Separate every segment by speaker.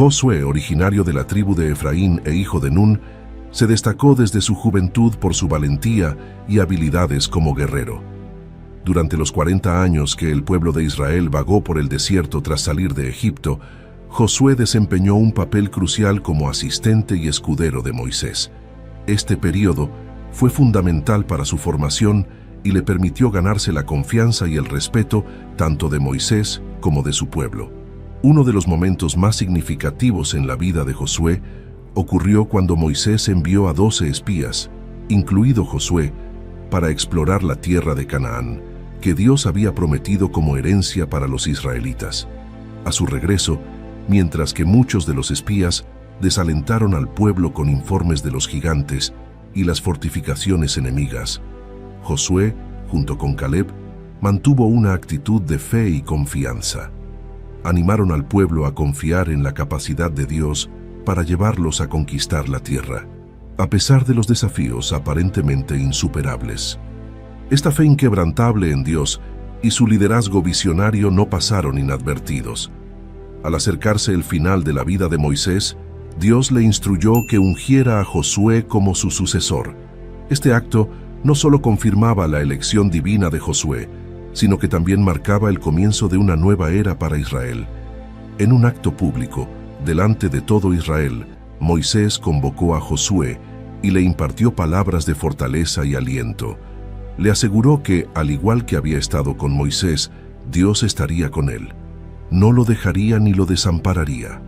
Speaker 1: Josué, originario de la tribu de Efraín e hijo de Nun, se destacó desde su juventud por su valentía y habilidades como guerrero. Durante los 40 años que el pueblo de Israel vagó por el desierto tras salir de Egipto, Josué desempeñó un papel crucial como asistente y escudero de Moisés. Este período fue fundamental para su formación y le permitió ganarse la confianza y el respeto tanto de Moisés como de su pueblo. Uno de los momentos más significativos en la vida de Josué ocurrió cuando Moisés envió a 12 espías, incluido Josué, para explorar la tierra de Canaán, que Dios había prometido como herencia para los israelitas. A su regreso, mientras que muchos de los espías desalentaron al pueblo con informes de los gigantes y las fortificaciones enemigas, Josué, junto con Caleb, mantuvo una actitud de fe y confianza. Animaron al pueblo a confiar en la capacidad de Dios para llevarlos a conquistar la tierra, a pesar de los desafíos aparentemente insuperables. Esta fe inquebrantable en Dios y su liderazgo visionario no pasaron inadvertidos. Al acercarse el final de la vida de Moisés, Dios le instruyó que ungiera a Josué como su sucesor. Este acto no solo confirmaba la elección divina de Josué, sino que también marcaba el comienzo de una nueva era para Israel. En un acto público, delante de todo Israel, Moisés convocó a Josué y le impartió palabras de fortaleza y aliento. Le aseguró que, al igual que había estado con Moisés, Dios estaría con él. No lo dejaría ni lo desampararía.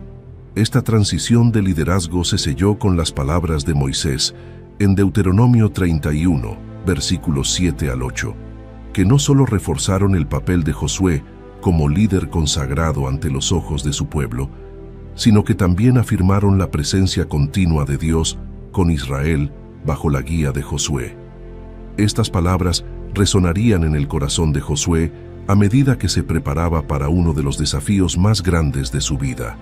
Speaker 1: Esta transición de liderazgo se selló con las palabras de Moisés en Deuteronomio 31, versículos 7 al 8, que no solo reforzaron el papel de Josué como líder consagrado ante los ojos de su pueblo, sino que también afirmaron la presencia continua de Dios con Israel bajo la guía de Josué. Estas palabras resonarían en el corazón de Josué a medida que se preparaba para uno de los desafíos más grandes de su vida,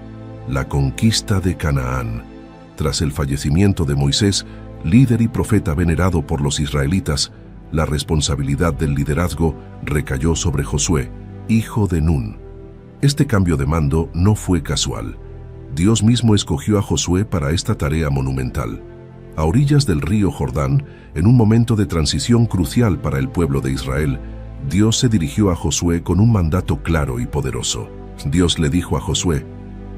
Speaker 1: la conquista de Canaán. Tras el fallecimiento de Moisés, líder y profeta venerado por los israelitas, la responsabilidad del liderazgo recayó sobre Josué, hijo de Nun. Este cambio de mando no fue casual. Dios mismo escogió a Josué para esta tarea monumental. A orillas del río Jordán, en un momento de transición crucial para el pueblo de Israel, Dios se dirigió a Josué con un mandato claro y poderoso. Dios le dijo a Josué: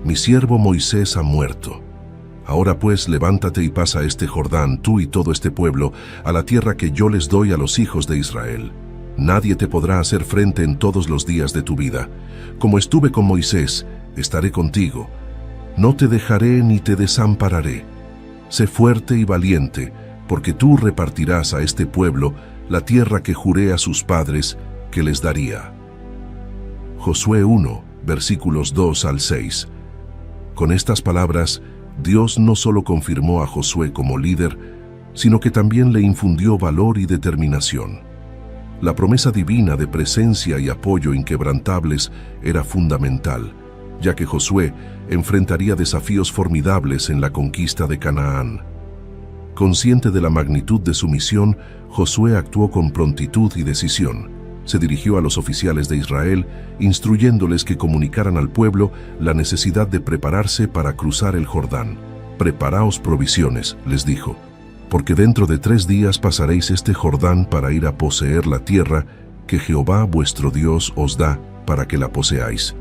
Speaker 1: «Mi siervo Moisés ha muerto. Ahora pues levántate y pasa este Jordán, tú y todo este pueblo, a la tierra que yo les doy a los hijos de Israel. Nadie te podrá hacer frente en todos los días de tu vida. Como estuve con Moisés, estaré contigo. No te dejaré ni te desampararé. Sé fuerte y valiente, porque tú repartirás a este pueblo la tierra que juré a sus padres que les daría». Josué 1, versículos 2 al 6. Con estas palabras, Dios no solo confirmó a Josué como líder, sino que también le infundió valor y determinación. La promesa divina de presencia y apoyo inquebrantables era fundamental, ya que Josué enfrentaría desafíos formidables en la conquista de Canaán. Consciente de la magnitud de su misión, Josué actuó con prontitud y decisión. Se dirigió a los oficiales de Israel, instruyéndoles que comunicaran al pueblo la necesidad de prepararse para cruzar el Jordán. «Preparaos provisiones», les dijo, «porque dentro de 3 días pasaréis este Jordán para ir a poseer la tierra que Jehová vuestro Dios os da para que la poseáis».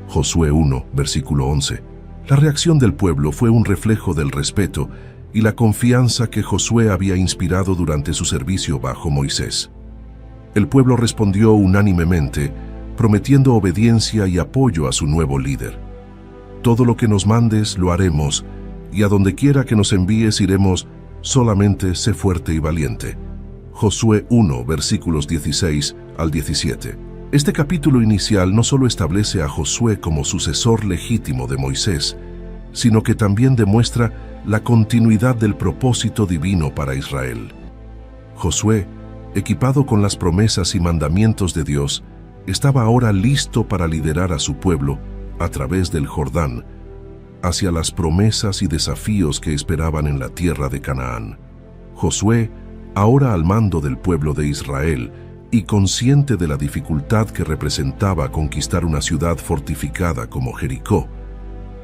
Speaker 1: Josué 1, versículo 11. La reacción del pueblo fue un reflejo del respeto y la confianza que Josué había inspirado durante su servicio bajo Moisés. El pueblo respondió unánimemente, prometiendo obediencia y apoyo a su nuevo líder. «Todo lo que nos mandes lo haremos, y a donde quiera que nos envíes iremos, solamente sé fuerte y valiente». Josué 1, versículos 16 al 17. Este capítulo inicial no solo establece a Josué como sucesor legítimo de Moisés, sino que también demuestra la continuidad del propósito divino para Israel. Josué, equipado con las promesas y mandamientos de Dios, estaba ahora listo para liderar a su pueblo a través del Jordán, hacia las promesas y desafíos que esperaban en la tierra de Canaán. Josué, ahora al mando del pueblo de Israel y consciente de la dificultad que representaba conquistar una ciudad fortificada como Jericó,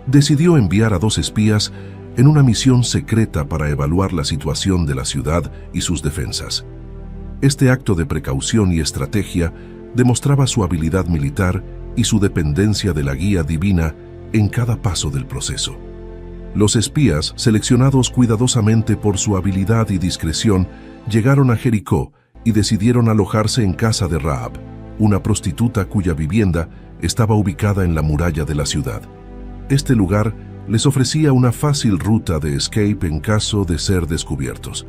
Speaker 1: decidió enviar a 2 espías en una misión secreta para evaluar la situación de la ciudad y sus defensas. Este acto de precaución y estrategia demostraba su habilidad militar y su dependencia de la guía divina en cada paso del proceso. Los espías, seleccionados cuidadosamente por su habilidad y discreción, llegaron a Jericó y decidieron alojarse en casa de Rahab, una prostituta cuya vivienda estaba ubicada en la muralla de la ciudad. Este lugar les ofrecía una fácil ruta de escape en caso de ser descubiertos.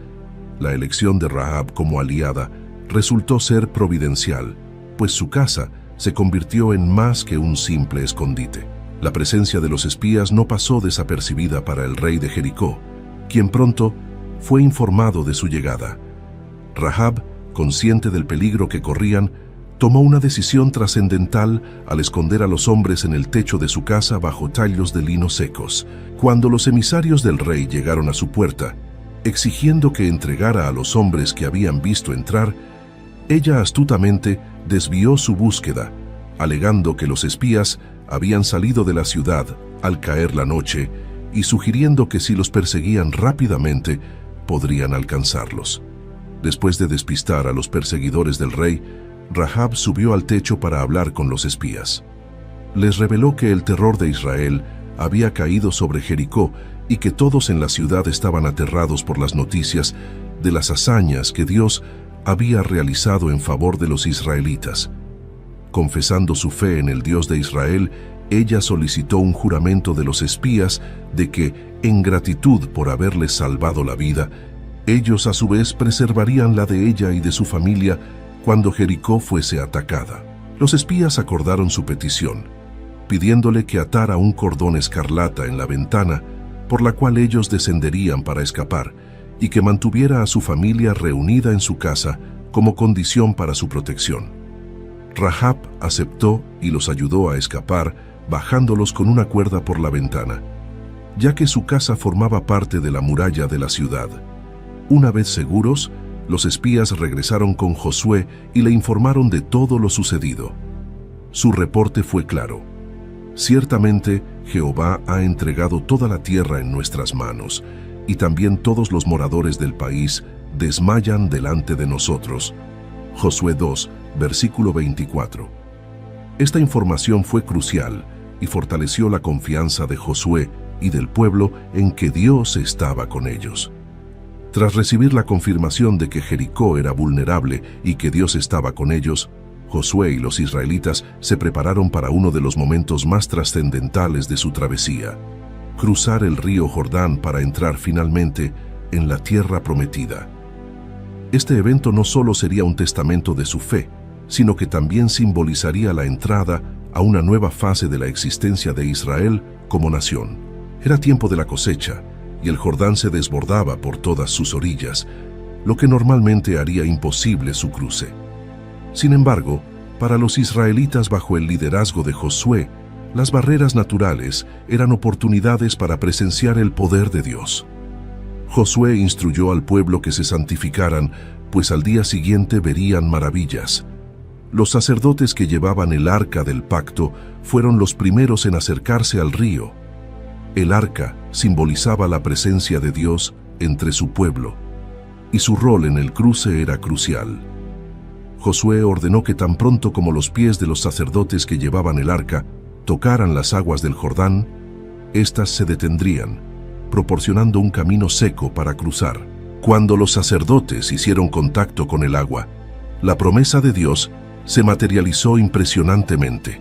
Speaker 1: La elección de Rahab como aliada resultó ser providencial, pues su casa se convirtió en más que un simple escondite. La presencia de los espías no pasó desapercibida para el rey de Jericó, quien pronto fue informado de su llegada. Rahab, consciente del peligro que corrían, tomó una decisión trascendental al esconder a los hombres en el techo de su casa bajo tallos de lino secos. Cuando los emisarios del rey llegaron a su puerta, exigiendo que entregara a los hombres que habían visto entrar, ella astutamente desvió su búsqueda, alegando que los espías habían salido de la ciudad al caer la noche y sugiriendo que si los perseguían rápidamente, podrían alcanzarlos. Después de despistar a los perseguidores del rey, Rahab subió al techo para hablar con los espías. Les reveló que el terror de Israel había caído sobre Jericó y que todos en la ciudad estaban aterrados por las noticias de las hazañas que Dios había realizado en favor de los israelitas. Confesando su fe en el Dios de Israel, ella solicitó un juramento de los espías de que, en gratitud por haberles salvado la vida, ellos a su vez preservarían la de ella y de su familia cuando Jericó fuese atacada. Los espías acordaron su petición, pidiéndole que atara un cordón escarlata en la ventana por la cual ellos descenderían para escapar y que mantuviera a su familia reunida en su casa como condición para su protección. Rahab aceptó y los ayudó a escapar, bajándolos con una cuerda por la ventana, ya que su casa formaba parte de la muralla de la ciudad. Una vez seguros, los espías regresaron con Josué y le informaron de todo lo sucedido. Su reporte fue claro. Ciertamente, Jehová ha entregado toda la tierra en nuestras manos, y también todos los moradores del país desmayan delante de nosotros. Josué 2, versículo 24. Esta información fue crucial y fortaleció la confianza de Josué y del pueblo en que Dios estaba con ellos. Tras recibir la confirmación de que Jericó era vulnerable y que Dios estaba con ellos, Josué y los israelitas se prepararon para uno de los momentos más trascendentales de su travesía: cruzar el río Jordán para entrar finalmente en la tierra prometida. Este evento no solo sería un testamento de su fe, sino que también simbolizaría la entrada a una nueva fase de la existencia de Israel como nación. Era tiempo de la cosecha, y el Jordán se desbordaba por todas sus orillas, lo que normalmente haría imposible su cruce. Sin embargo, para los israelitas bajo el liderazgo de Josué, las barreras naturales eran oportunidades para presenciar el poder de Dios. Josué instruyó al pueblo que se santificaran, pues al día siguiente verían maravillas. Los sacerdotes que llevaban el arca del pacto fueron los primeros en acercarse al río. El arca simbolizaba la presencia de Dios entre su pueblo, y su rol en el cruce era crucial. Josué ordenó que tan pronto como los pies de los sacerdotes que llevaban el arca tocaran las aguas del Jordán, éstas se detendrían, proporcionando un camino seco para cruzar. Cuando los sacerdotes hicieron contacto con el agua, la promesa de Dios se materializó impresionantemente.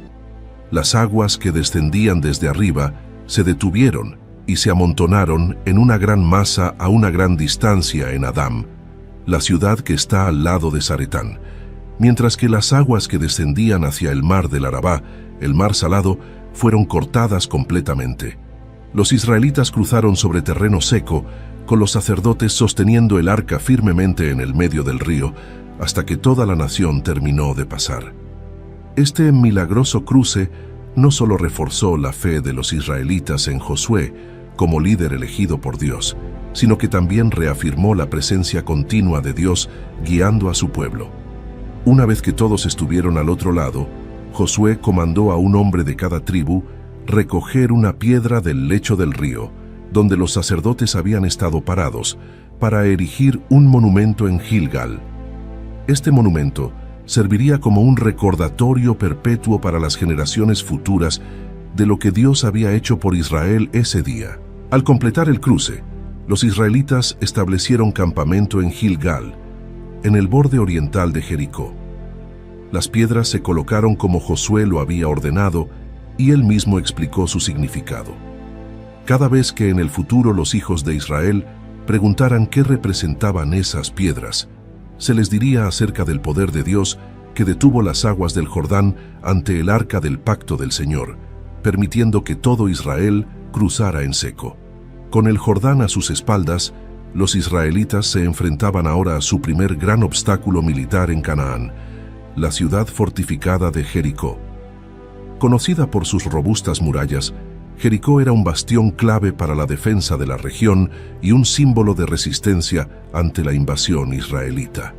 Speaker 1: Las aguas que descendían desde arriba se detuvieron y se amontonaron en una gran masa a una gran distancia en Adam, la ciudad que está al lado de Zaretán, mientras que las aguas que descendían hacia el mar del Arabá, el mar salado, fueron cortadas completamente. Los israelitas cruzaron sobre terreno seco, con los sacerdotes sosteniendo el arca firmemente en el medio del río, hasta que toda la nación terminó de pasar. Este milagroso cruce no solo reforzó la fe de los israelitas en Josué como líder elegido por Dios, sino que también reafirmó la presencia continua de Dios guiando a su pueblo. Una vez que todos estuvieron al otro lado, Josué comandó a un hombre de cada tribu, recoger una piedra del lecho del río, donde los sacerdotes habían estado parados, para erigir un monumento en Gilgal. Este monumento serviría como un recordatorio perpetuo para las generaciones futuras de lo que Dios había hecho por Israel ese día. Al completar el cruce, los israelitas establecieron campamento en Gilgal, en el borde oriental de Jericó. Las piedras se colocaron como Josué lo había ordenado y él mismo explicó su significado. Cada vez que en el futuro los hijos de Israel preguntaran qué representaban esas piedras, se les diría acerca del poder de Dios que detuvo las aguas del Jordán ante el arca del pacto del Señor, permitiendo que todo Israel cruzara en seco. Con el Jordán a sus espaldas, los israelitas se enfrentaban ahora a su primer gran obstáculo militar en Canaán, la ciudad fortificada de Jericó. Conocida por sus robustas murallas, Jericó era un bastión clave para la defensa de la región y un símbolo de resistencia ante la invasión israelita.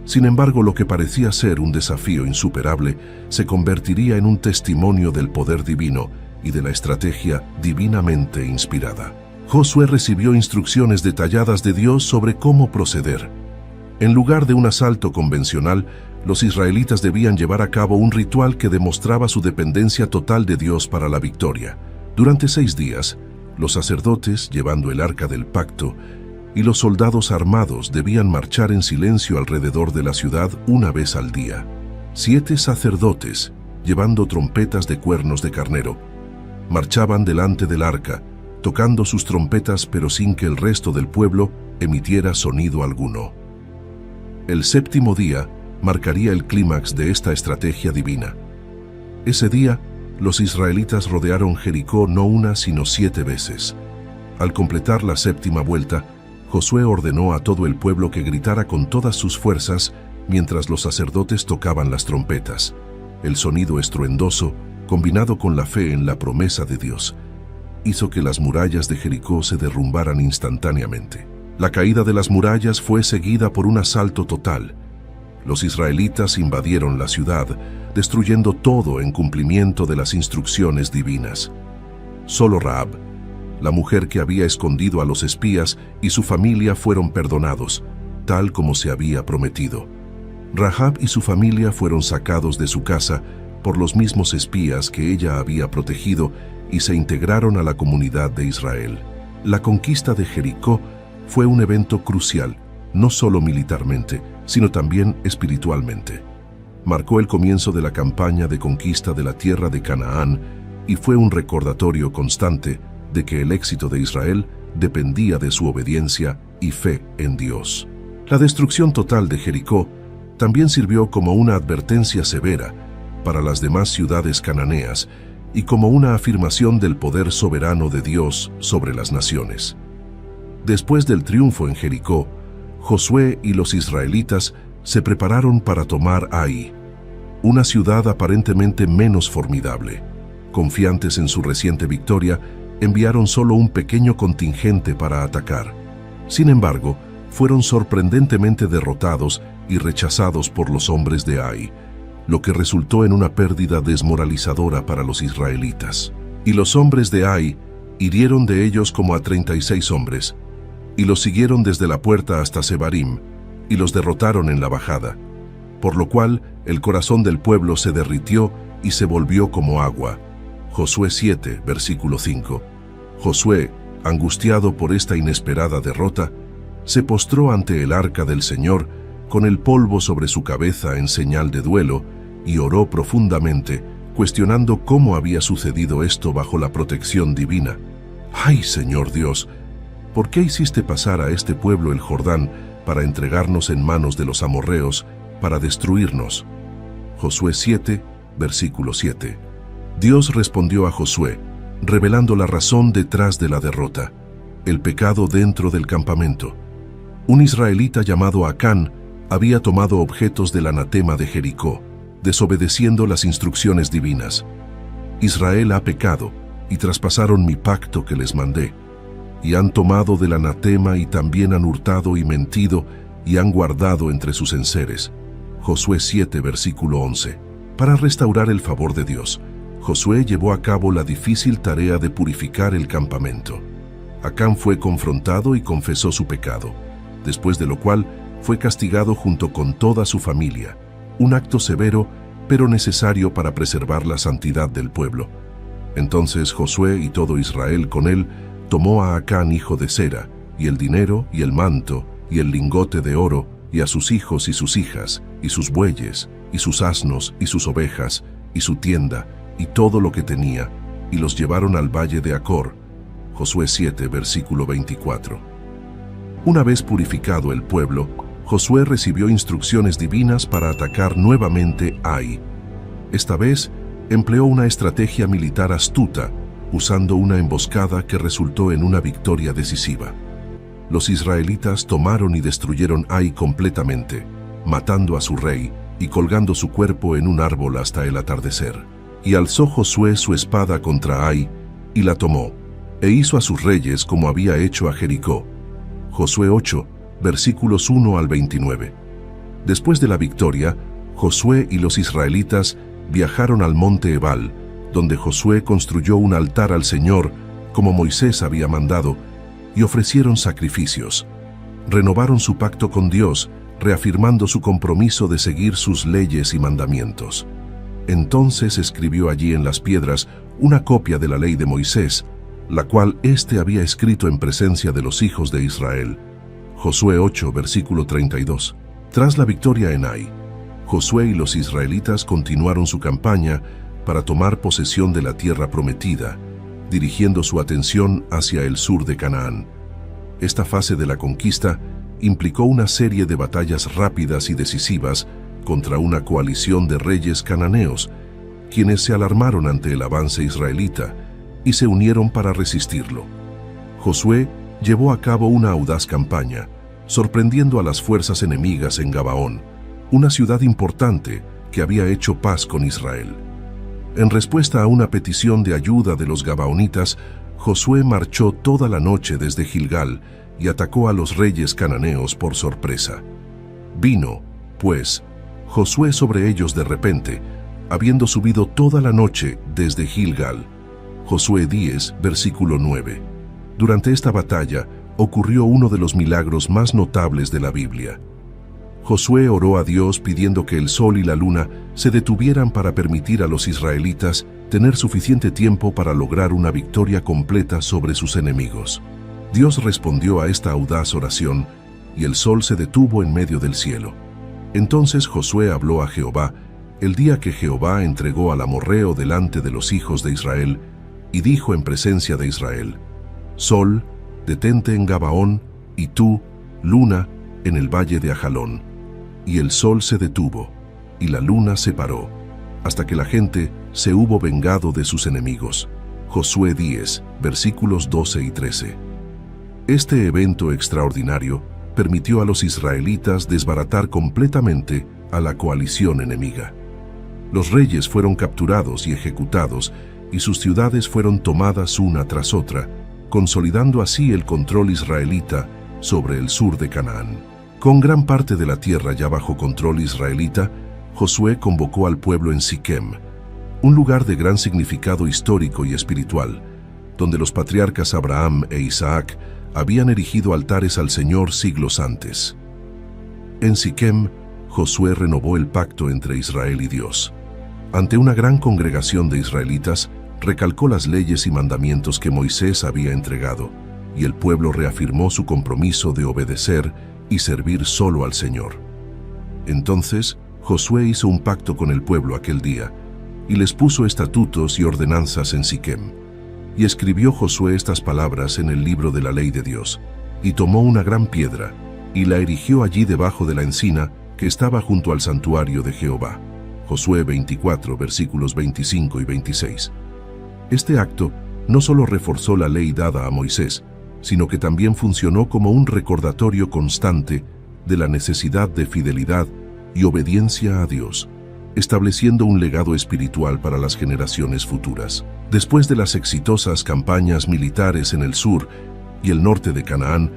Speaker 1: Sin embargo, lo que parecía ser un desafío insuperable se convertiría en un testimonio del poder divino y de la estrategia divinamente inspirada. Josué recibió instrucciones detalladas de Dios sobre cómo proceder. En lugar de un asalto convencional, los israelitas debían llevar a cabo un ritual que demostraba su dependencia total de Dios para la victoria. Durante 6 días, los sacerdotes, llevando el arca del pacto, y los soldados armados debían marchar en silencio alrededor de la ciudad una vez al día. 7 sacerdotes, llevando trompetas de cuernos de carnero, marchaban delante del arca, tocando sus trompetas pero sin que el resto del pueblo emitiera sonido alguno. El 7º día marcaría el clímax de esta estrategia divina. Ese día, los israelitas rodearon Jericó no una sino 7 veces. Al completar la 7ª vuelta, Josué ordenó a todo el pueblo que gritara con todas sus fuerzas mientras los sacerdotes tocaban las trompetas. El sonido estruendoso, combinado con la fe en la promesa de Dios, hizo que las murallas de Jericó se derrumbaran instantáneamente. La caída de las murallas fue seguida por un asalto total. Los israelitas invadieron la ciudad, destruyendo todo en cumplimiento de las instrucciones divinas. Solo Rahab, la mujer que había escondido a los espías, y su familia fueron perdonados, tal como se había prometido. Rahab y su familia fueron sacados de su casa por los mismos espías que ella había protegido y se integraron a la comunidad de Israel. La conquista de Jericó fue un evento crucial, no solo militarmente, sino también espiritualmente. Marcó el comienzo de la campaña de conquista de la tierra de Canaán y fue un recordatorio constante de que el éxito de Israel dependía de su obediencia y fe en Dios. La destrucción total de Jericó también sirvió como una advertencia severa para las demás ciudades cananeas y como una afirmación del poder soberano de Dios sobre las naciones. Después del triunfo en Jericó, Josué y los israelitas se prepararon para tomar Ai, una ciudad aparentemente menos formidable. Confiantes en su reciente victoria, enviaron solo un pequeño contingente para atacar. Sin embargo, fueron sorprendentemente derrotados y rechazados por los hombres de Ai, lo que resultó en una pérdida desmoralizadora para los israelitas. Y los hombres de Ai hirieron de ellos como a 36 hombres, y los siguieron desde la puerta hasta Sebarim, y los derrotaron en la bajada, por lo cual el corazón del pueblo se derritió y se volvió como agua. Josué 7, versículo 5. Josué, angustiado por esta inesperada derrota, se postró ante el arca del Señor con el polvo sobre su cabeza en señal de duelo y oró profundamente, cuestionando cómo había sucedido esto bajo la protección divina. ¡Ay, Señor Dios! ¿Por qué hiciste pasar a este pueblo el Jordán para entregarnos en manos de los amorreos, para destruirnos? Josué 7, versículo 7. Dios respondió a Josué, revelando la razón detrás de la derrota: el pecado dentro del campamento. Un israelita llamado Acán había tomado objetos del anatema de Jericó, desobedeciendo las instrucciones divinas. Israel ha pecado y traspasaron mi pacto que les mandé, y han tomado del anatema y también han hurtado y mentido y han guardado entre sus enseres. Josué 7, versículo 11. Para restaurar el favor de Dios, Josué llevó a cabo la difícil tarea de purificar el campamento. Acán fue confrontado y confesó su pecado, después de lo cual fue castigado junto con toda su familia, un acto severo pero necesario para preservar la santidad del pueblo. Entonces Josué y todo Israel con él tomó a Acán hijo de Zera, y el dinero y el manto y el lingote de oro, y a sus hijos y sus hijas, y sus bueyes, y sus asnos y sus ovejas, y su tienda, y todo lo que tenía, y los llevaron al valle de Acor. Josué 7, versículo 24. Una vez purificado el pueblo, Josué recibió instrucciones divinas para atacar nuevamente Ai. Esta vez, empleó una estrategia militar astuta, usando una emboscada que resultó en una victoria decisiva. Los israelitas tomaron y destruyeron Ai completamente, matando a su rey y colgando su cuerpo en un árbol hasta el atardecer. Y alzó Josué su espada contra Ai, y la tomó, e hizo a sus reyes como había hecho a Jericó. Josué 8, versículos 1 al 29. Después de la victoria, Josué y los israelitas viajaron al monte Ebal, donde Josué construyó un altar al Señor, como Moisés había mandado, y ofrecieron sacrificios. Renovaron su pacto con Dios, reafirmando su compromiso de seguir sus leyes y mandamientos. Entonces escribió allí en las piedras una copia de la ley de Moisés, la cual éste había escrito en presencia de los hijos de Israel. Josué 8, versículo 32. Tras la victoria en Ai, Josué y los israelitas continuaron su campaña para tomar posesión de la tierra prometida, dirigiendo su atención hacia el sur de Canaán. Esta fase de la conquista implicó una serie de batallas rápidas y decisivas contra una coalición de reyes cananeos, quienes se alarmaron ante el avance israelita y se unieron para resistirlo. Josué llevó a cabo una audaz campaña, sorprendiendo a las fuerzas enemigas en Gabaón, una ciudad importante que había hecho paz con Israel. En respuesta a una petición de ayuda de los gabaonitas, Josué marchó toda la noche desde Gilgal y atacó a los reyes cananeos por sorpresa. Vino, pues, Josué sobre ellos de repente, habiendo subido toda la noche desde Gilgal. Josué 10, versículo 9. Durante esta batalla ocurrió uno de los milagros más notables de la Biblia. Josué oró a Dios pidiendo que el sol y la luna se detuvieran para permitir a los israelitas tener suficiente tiempo para lograr una victoria completa sobre sus enemigos. Dios respondió a esta audaz oración, y el sol se detuvo en medio del cielo. Entonces Josué habló a Jehová, el día que Jehová entregó al amorreo delante de los hijos de Israel, y dijo en presencia de Israel: Sol, detente en Gabaón, y tú, luna, en el valle de Ajalón. Y el sol se detuvo, y la luna se paró, hasta que la gente se hubo vengado de sus enemigos. Josué 10, versículos 12 y 13. Este evento extraordinario permitió a los israelitas desbaratar completamente a la coalición enemiga. Los reyes fueron capturados y ejecutados, y sus ciudades fueron tomadas una tras otra, consolidando así el control israelita sobre el sur de Canaán. Con gran parte de la tierra ya bajo control israelita, Josué convocó al pueblo en Siquem, un lugar de gran significado histórico y espiritual, donde los patriarcas Abraham e Isaac habían erigido altares al Señor siglos antes. En Siquem, Josué renovó el pacto entre Israel y Dios. Ante una gran congregación de israelitas, recalcó las leyes y mandamientos que Moisés había entregado, y el pueblo reafirmó su compromiso de obedecer y servir solo al Señor. Entonces, Josué hizo un pacto con el pueblo aquel día, y les puso estatutos y ordenanzas en Siquem. Y escribió Josué estas palabras en el libro de la ley de Dios, y tomó una gran piedra, y la erigió allí debajo de la encina que estaba junto al santuario de Jehová. Josué 24, versículos 25 y 26. Este acto no solo reforzó la ley dada a Moisés, sino que también funcionó como un recordatorio constante de la necesidad de fidelidad y obediencia a Dios, estableciendo un legado espiritual para las generaciones futuras. Después de las exitosas campañas militares en el sur y el norte de Canaán,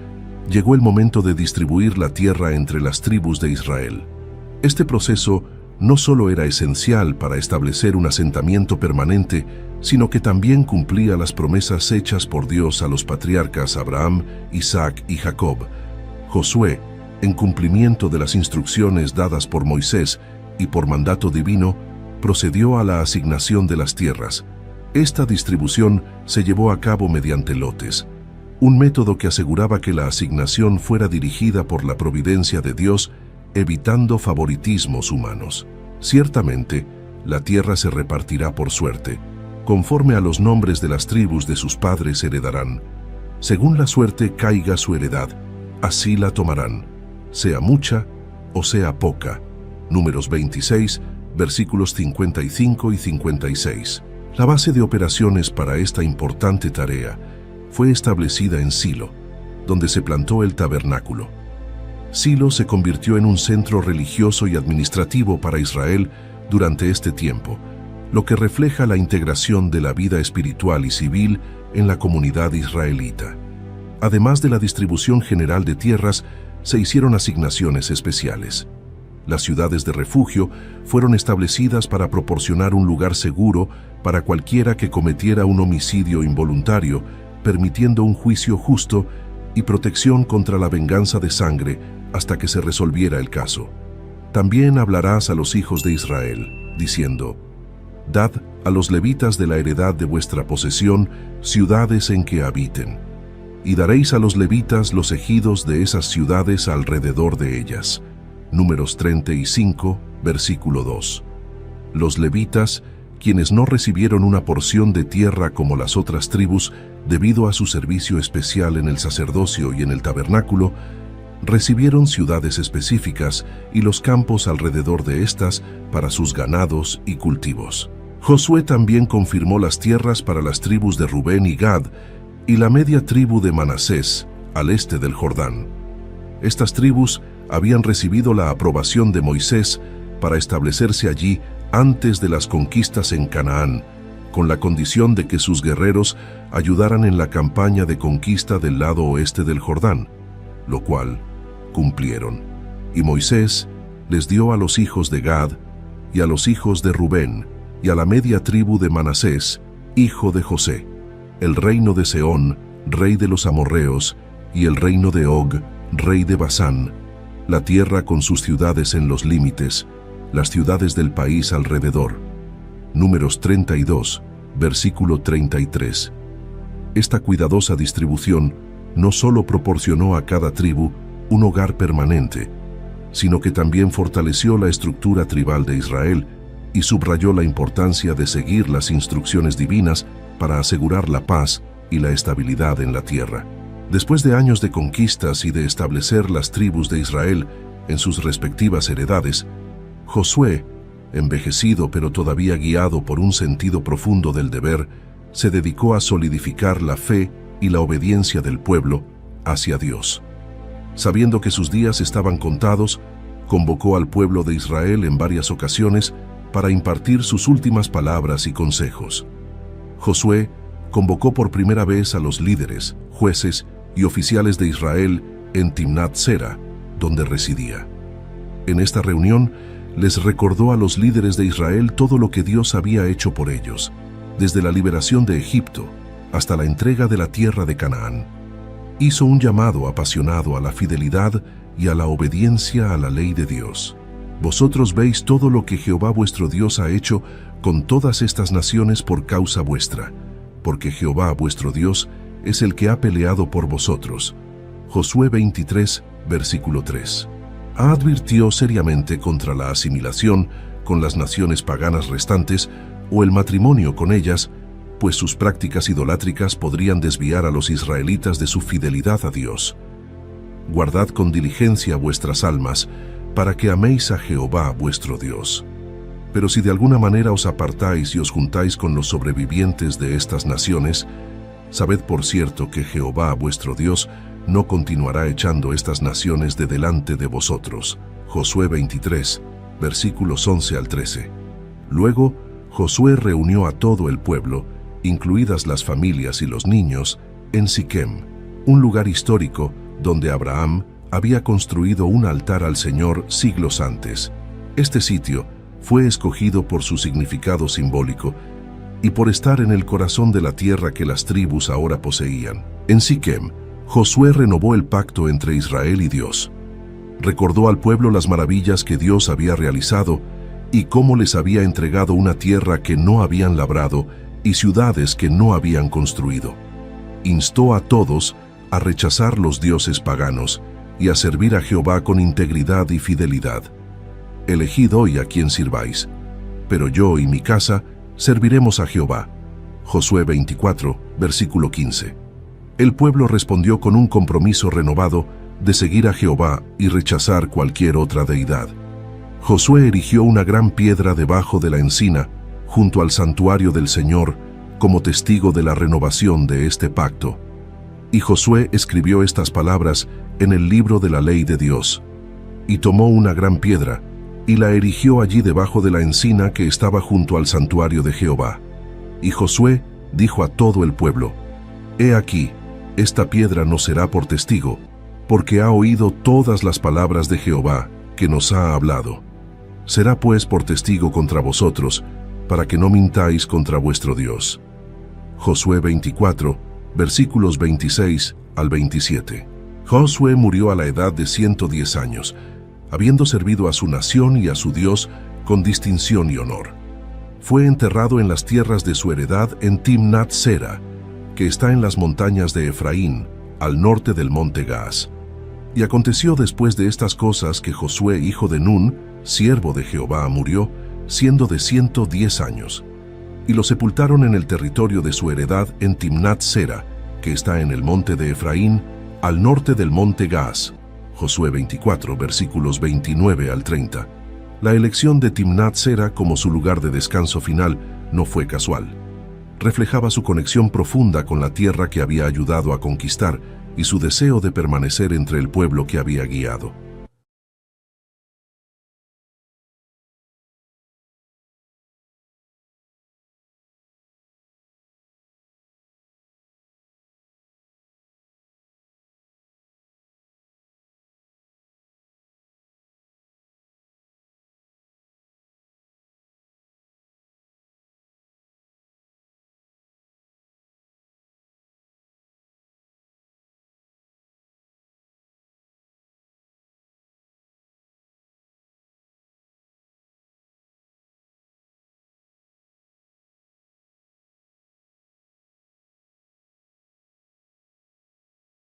Speaker 1: llegó el momento de distribuir la tierra entre las tribus de Israel. Este proceso no solo era esencial para establecer un asentamiento permanente, sino que también cumplía las promesas hechas por Dios a los patriarcas Abraham, Isaac y Jacob. Josué, en cumplimiento de las instrucciones dadas por Moisés y por mandato divino, procedió a la asignación de las tierras. Esta distribución se llevó a cabo mediante lotes, un método que aseguraba que la asignación fuera dirigida por la providencia de Dios, evitando favoritismos humanos. Ciertamente, la tierra se repartirá por suerte, conforme a los nombres de las tribus de sus padres heredarán. Según la suerte caiga su heredad, así la tomarán, sea mucha o sea poca. Números 26, versículos 55 y 56. La base de operaciones para esta importante tarea fue establecida en Silo, donde se plantó el tabernáculo. Silo se convirtió en un centro religioso y administrativo para Israel durante este tiempo, lo que refleja la integración de la vida espiritual y civil en la comunidad israelita. Además de la distribución general de tierras, se hicieron asignaciones especiales. Las ciudades de refugio fueron establecidas para proporcionar un lugar seguro para cualquiera que cometiera un homicidio involuntario, permitiendo un juicio justo y protección contra la venganza de sangre hasta que se resolviera el caso. También hablarás a los hijos de Israel, diciendo: Dad a los levitas de la heredad de vuestra posesión ciudades en que habiten, y daréis a los levitas los ejidos de esas ciudades alrededor de ellas. Números 35, versículo 2. Los levitas, quienes no recibieron una porción de tierra como las otras tribus, debido a su servicio especial en el sacerdocio y en el tabernáculo, recibieron ciudades específicas y los campos alrededor de estas para sus ganados y cultivos. Josué también confirmó las tierras para las tribus de Rubén y Gad y la media tribu de Manasés, al este del Jordán. Estas tribus habían recibido la aprobación de Moisés para establecerse allí antes de las conquistas en Canaán, con la condición de que sus guerreros ayudaran en la campaña de conquista del lado oeste del Jordán, lo cual cumplieron. Y Moisés les dio a los hijos de Gad y a los hijos de Rubén y a la media tribu de Manasés, hijo de José, el reino de Sehón, rey de los amorreos, y el reino de Og, rey de Basán, la tierra con sus ciudades en los límites, las ciudades del país alrededor. Números 32, versículo 33. Esta cuidadosa distribución no solo proporcionó a cada tribu un hogar permanente, sino que también fortaleció la estructura tribal de Israel y subrayó la importancia de seguir las instrucciones divinas para asegurar la paz y la estabilidad en la tierra. Después de años de conquistas y de establecer las tribus de Israel en sus respectivas heredades, Josué, envejecido pero todavía guiado por un sentido profundo del deber, se dedicó a solidificar la fe y la obediencia del pueblo hacia Dios. Sabiendo que sus días estaban contados, convocó al pueblo de Israel en varias ocasiones para impartir sus últimas palabras y consejos. Josué convocó por primera vez a los líderes, jueces y oficiales de Israel en Timnat Sera, donde residía. En esta reunión les recordó a los líderes de Israel todo lo que Dios había hecho por ellos, desde la liberación de Egipto hasta la entrega de la tierra de Canaán. Hizo un llamado apasionado a la fidelidad y a la obediencia a la ley de Dios. Vosotros veis todo lo que Jehová vuestro Dios ha hecho con todas estas naciones por causa vuestra, porque Jehová vuestro Dios es el que ha peleado por vosotros. Josué 23, versículo 3. Advirtió seriamente contra la asimilación con las naciones paganas restantes o el matrimonio con ellas, pues sus prácticas idolátricas podrían desviar a los israelitas de su fidelidad a Dios. Guardad con diligencia vuestras almas, para que améis a Jehová vuestro Dios. Pero si de alguna manera os apartáis y os juntáis con los sobrevivientes de estas naciones, sabed por cierto que Jehová vuestro Dios no continuará echando estas naciones de delante de vosotros. Josué 23, versículos 11 al 13. Luego, Josué reunió a todo el pueblo, incluidas las familias y los niños, en Siquem, un lugar histórico donde Abraham había construido un altar al Señor siglos antes. Este sitio fue escogido por su significado simbólico y por estar en el corazón de la tierra que las tribus ahora poseían. En Siquem, Josué renovó el pacto entre Israel y Dios. Recordó al pueblo las maravillas que Dios había realizado y cómo les había entregado una tierra que no habían labrado y ciudades que no habían construido. Instó a todos a rechazar los dioses paganos y a servir a Jehová con integridad y fidelidad. Elegid hoy a quien sirváis, pero yo y mi casa serviremos a Jehová. Josué 24, versículo 15. El pueblo respondió con un compromiso renovado de seguir a Jehová y rechazar cualquier otra deidad. Josué erigió una gran piedra debajo de la encina, junto al santuario del Señor, como testigo de la renovación de este pacto. Y Josué escribió estas palabras en el libro de la ley de Dios. Y tomó una gran piedra, y la erigió allí debajo de la encina que estaba junto al santuario de Jehová. Y Josué dijo a todo el pueblo: He aquí, esta piedra nos será por testigo, porque ha oído todas las palabras de Jehová que nos ha hablado. Será pues por testigo contra vosotros, para que no mintáis contra vuestro Dios. Josué 24, versículos 26 al 27. Josué murió a la edad de 110 años, habiendo servido a su nación y a su Dios con distinción y honor. Fue enterrado en las tierras de su heredad en Timnat Sera, que está en las montañas de Efraín, al norte del monte Gaas. Y aconteció después de estas cosas que Josué, hijo de Nun, siervo de Jehová, murió, siendo de 110 años. Y lo sepultaron en el territorio de su heredad en Timnat Sera, que está en el monte de Efraín, al norte del monte Gaas. Josué 24, versículos 29 al 30. La elección de Timnat Sera como su lugar de descanso final no fue casual. Reflejaba su conexión profunda con la tierra que había ayudado a conquistar y su deseo de permanecer entre el pueblo que había guiado.